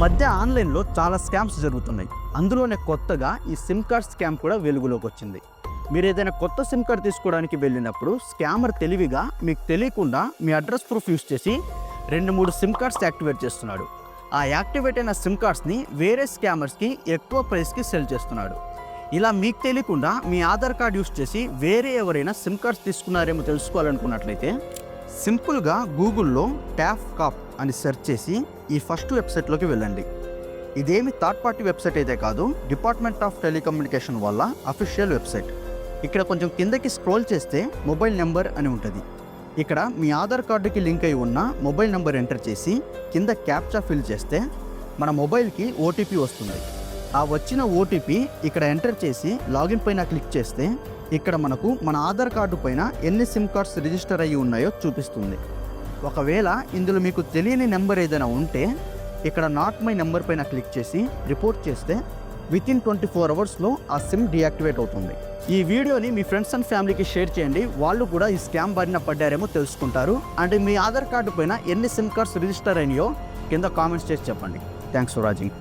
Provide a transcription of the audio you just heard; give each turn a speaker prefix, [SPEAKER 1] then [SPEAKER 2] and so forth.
[SPEAKER 1] మధ్య ఆన్లైన్లో చాలా స్కామ్స్ జరుగుతున్నాయి. అందులోనే కొత్తగా ఈ సిమ్ కార్డ్ స్కామ్ కూడా వెలుగులోకి వచ్చింది. మీరు ఏదైనా కొత్త సిమ్ కార్డ్ తీసుకోవడానికి వెళ్ళినప్పుడు స్కామర్ తెలివిగా మీకు తెలియకుండా మీ అడ్రస్ ప్రూఫ్ యూస్ చేసి 2-3 సిమ్ కార్డ్స్ యాక్టివేట్ చేస్తున్నాడు. ఆ యాక్టివేట్ అయిన సిమ్ కార్డ్స్ని వేరే స్కామర్స్కి ఎక్కువ ప్రైస్కి సెల్ చేస్తున్నాడు. ఇలా మీకు తెలియకుండా మీ ఆధార్ కార్డ్ యూస్ చేసి వేరే ఎవరైనా సిమ్ కార్డ్స్ తీసుకున్నారేమో తెలుసుకోవాలనుకున్నట్లయితే సింపుల్గా గూగుల్లో ట్యాఫ్ కాప్ అని సెర్చ్ చేసి ఈ ఫస్ట్ వెబ్సైట్లోకి వెళ్ళండి. ఇదేమి థర్డ్ పార్టీ వెబ్సైట్ అయితే కాదు, డిపార్ట్మెంట్ ఆఫ్ టెలికమ్యూనికేషన్ వాళ్ళ అఫీషియల్ వెబ్సైట్. ఇక్కడ కొంచెం కిందకి స్క్రోల్ చేస్తే మొబైల్ నెంబర్ అని ఉంటుంది. ఇక్కడ మీ ఆధార్ కార్డుకి లింక్ అయి ఉన్న మొబైల్ నెంబర్ ఎంటర్ చేసి కింద క్యాప్చా ఫిల్ చేస్తే మన మొబైల్కి ఓటీపీ వస్తుంది. ఆ వచ్చిన ఓటీపీ ఇక్కడ ఎంటర్ చేసి లాగిన్ పైన క్లిక్ చేస్తే ఇక్కడ మనకు మన ఆధార్ కార్డు పైన ఎన్ని సిమ్ కార్డ్స్ రిజిస్టర్ అయ్యి ఉన్నాయో చూపిస్తుంది. ఒకవేళ ఇందులో మీకు తెలియని నెంబర్ ఏదైనా ఉంటే ఇక్కడ నాట్ మై నెంబర్ పైన క్లిక్ చేసి రిపోర్ట్ చేస్తే వితిన్ 24 అవర్స్లో ఆ సిమ్ డీయాక్టివేట్ అవుతుంది. ఈ వీడియోని మీ ఫ్రెండ్స్ అండ్ ఫ్యామిలీకి షేర్ చేయండి. వాళ్ళు కూడా ఈ స్కామ్ బారిన పడ్డారేమో తెలుసుకుంటారు. అండ్ మీ ఆధార్ కార్డు పైన ఎన్ని సిమ్ కార్డ్స్ రిజిస్టర్ అయినాయో కింద కామెంట్స్ చేసి చెప్పండి. Thanks for watching.